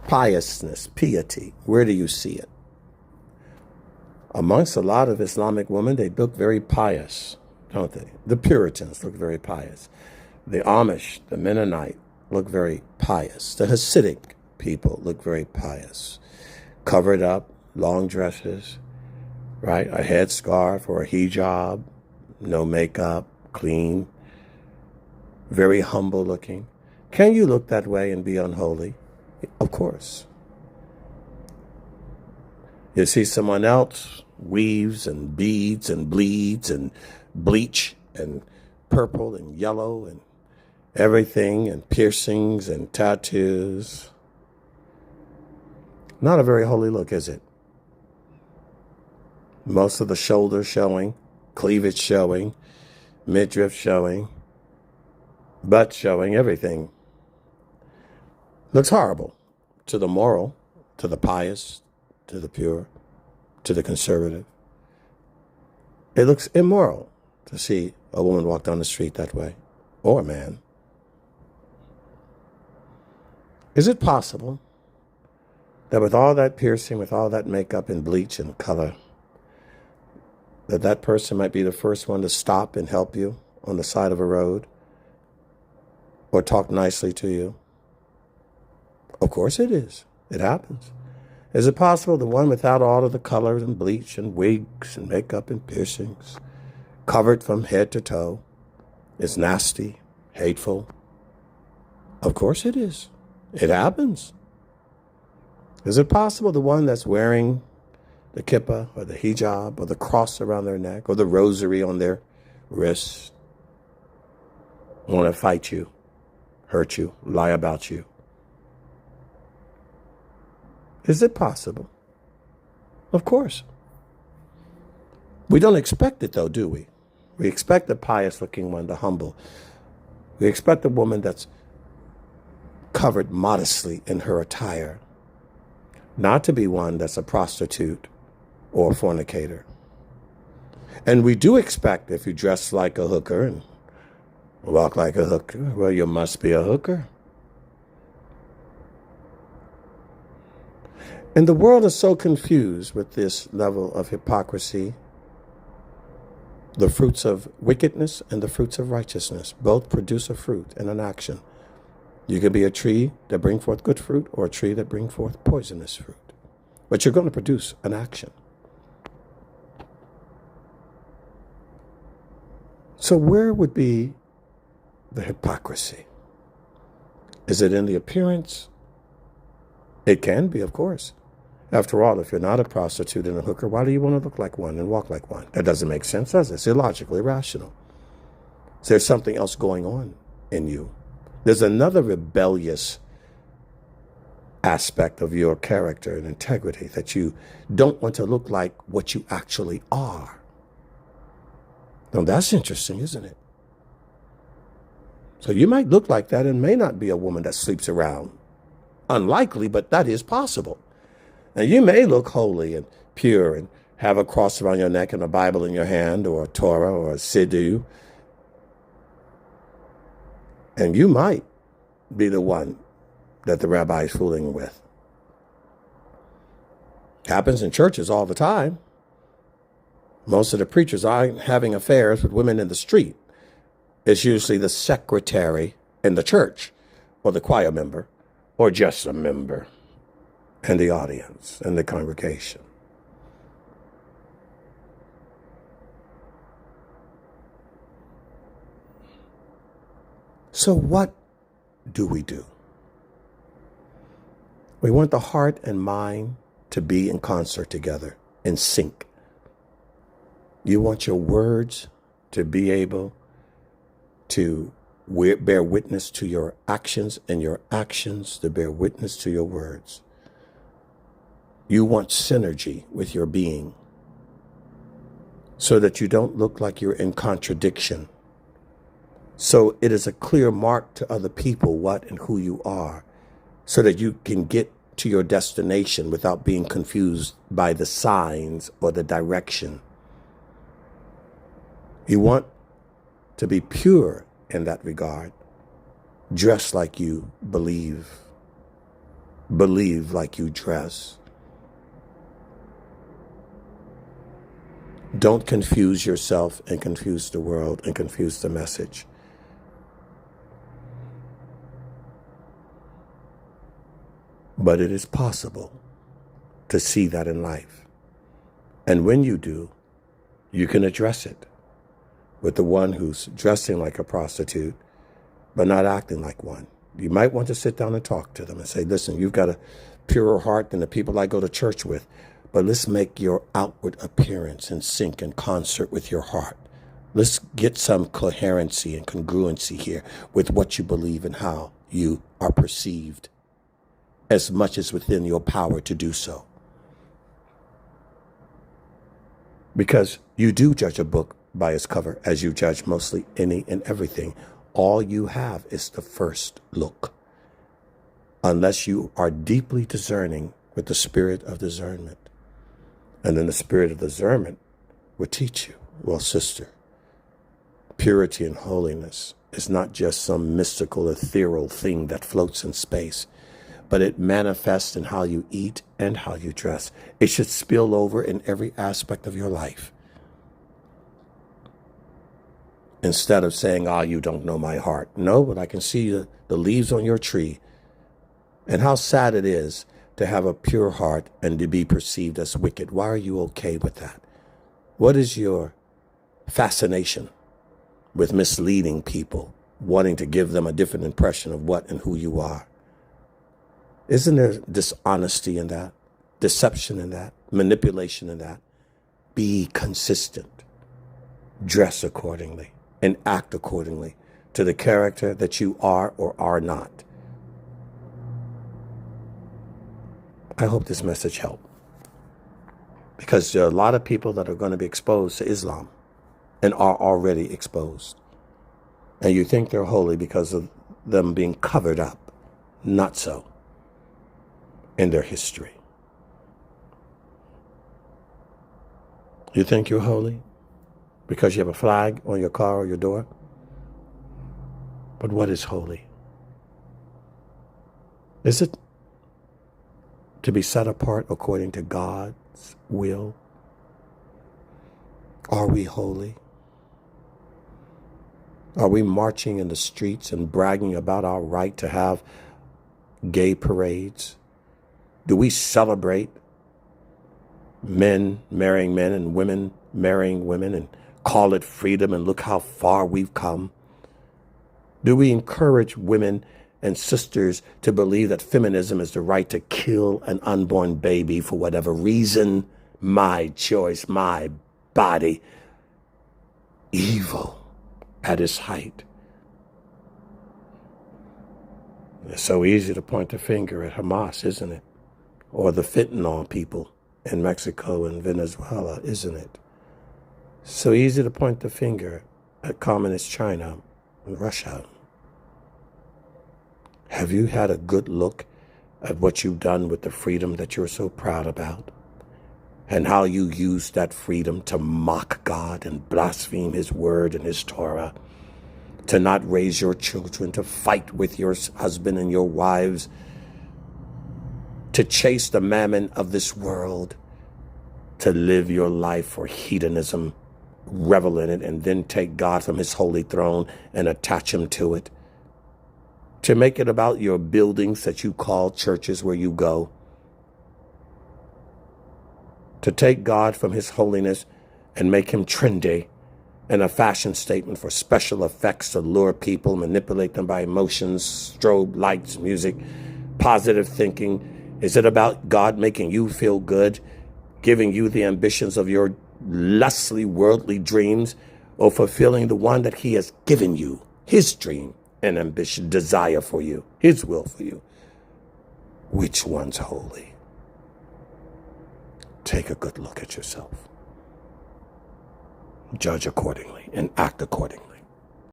Piousness, piety, where do you see it? Amongst a lot of Islamic women, they look very pious, don't they? The Puritans look very pious. The Amish, the Mennonite, look very pious. The Hasidic people look very pious. Covered up, long dresses, right? A headscarf or a hijab, no makeup, clean, very humble looking. Can you look that way and be unholy? Of course. You see someone else, weaves and beads and bleeds and bleach and purple and yellow and everything and piercings and tattoos. Not a very holy look, is it? Most of the shoulders showing, cleavage showing, midriff showing, butt showing, everything. Looks horrible to the moral, to the pious, to the pure, to the conservative. It looks immoral to see a woman walk down the street that way, or a man. Is it possible that with all that piercing, with all that makeup and bleach and color, that person might be the first one to stop and help you on the side of a road or talk nicely to you? Of course it is. It happens. Is it possible the one without all of the color and bleach and wigs and makeup and piercings, covered from head to toe, is nasty, hateful? Of course it is. It happens. Is it possible the one that's wearing the kippah or the hijab or the cross around their neck or the rosary on their wrists want to fight you, hurt you, lie about you? Is it possible? Of course. We don't expect it, though, do we? We expect the pious-looking one, the humble. We expect a woman that's covered modestly in her attire, not to be one that's a prostitute or a fornicator. And we do expect if you dress like a hooker and walk like a hooker, well, you must be a hooker. And the world is so confused with this level of hypocrisy. The fruits of wickedness and the fruits of righteousness both produce a fruit and an action. You can be a tree that bring forth good fruit or a tree that bring forth poisonous fruit. But you're going to produce an action. So where would be the hypocrisy? Is it in the appearance? It can be, of course. After all, if you're not a prostitute and a hooker, why do you want to look like one and walk like one? That doesn't make sense, does it? It's illogical, irrational. So there's something else going on in you. There's another rebellious aspect of your character and integrity that you don't want to look like what you actually are. Now, that's interesting, isn't it? So you might look like that and may not be a woman that sleeps around. Unlikely, but that is possible. And you may look holy and pure and have a cross around your neck and a Bible in your hand or a Torah or a Siddur. And you might be the one that the rabbi is fooling with. Happens in churches all the time. Most of the preachers are having affairs with women in the street. It's usually the secretary in the church or the choir member or just a member and the audience and the congregation. So what do? We want the heart and mind to be in concert together, in sync. You want your words to be able to bear witness to your actions and your actions to bear witness to your words. You want synergy with your being so that you don't look like you're in contradiction. So it is a clear mark to other people what and who you are so that you can get to your destination without being confused by the signs or the direction. You want to be pure in that regard, dress like you believe. believe like you dress. Don't confuse yourself and confuse the world and confuse the message. But it is possible to see that in life. And when you do, you can address it with the one who's dressing like a prostitute, but not acting like one. You might want to sit down and talk to them and say, listen, you've got a purer heart than the people I go to church with, but let's make your outward appearance in sync and concert with your heart. Let's get some coherency and congruency here with what you believe and how you are perceived, as much as within your power to do so. Because you do judge a book by its cover, as you judge mostly any and everything. All you have is the first look, unless you are deeply discerning with the spirit of discernment. And then the spirit of discernment will teach you, well, sister, purity and holiness is not just some mystical, ethereal thing that floats in space, but it manifests in how you eat and how you dress. It should spill over in every aspect of your life. Instead of saying, you don't know my heart. No, but I can see the leaves on your tree. And how sad it is to have a pure heart and to be perceived as wicked. Why are you okay with that? What is your fascination with misleading people, wanting to give them a different impression of what and who you are? Isn't there dishonesty in that, deception in that, manipulation in that? Be consistent. Dress accordingly and act accordingly to the character that you are or are not. I hope this message helped, because there are a lot of people that are going to be exposed to Islam and are already exposed. And you think they're holy because of them being covered up. Not so. In their history. You think you're holy because you have a flag on your car or your door? But what is holy? Is it to be set apart according to God's will? Are we holy? Are we marching in the streets and bragging about our right to have gay parades? Do we celebrate men marrying men and women marrying women and call it freedom and look how far we've come? Do we encourage women and sisters to believe that feminism is the right to kill an unborn baby for whatever reason? My choice, my body. Evil at its height. It's so easy to point the finger at Hamas, isn't it? Or the fentanyl people in Mexico and Venezuela, isn't it? So easy to point the finger at communist China and Russia. Have you had a good look at what you've done with the freedom that you're so proud about? And how you use that freedom to mock God and blaspheme his word and his Torah, to not raise your children, to fight with your husband and your wives, to chase the mammon of this world, to live your life for hedonism, revel in it, and then take God from his holy throne and attach him to it, to make it about your buildings that you call churches where you go, to take God from his holiness and make him trendy and a fashion statement for special effects to lure people, manipulate them by emotions, strobe lights, music, positive thinking. Is it about God making you feel good, giving you the ambitions of your lustly worldly dreams, or fulfilling the one that he has given you, his dream and ambition, desire for you, his will for you? Which one's holy? Take a good look at yourself. Judge accordingly and act accordingly.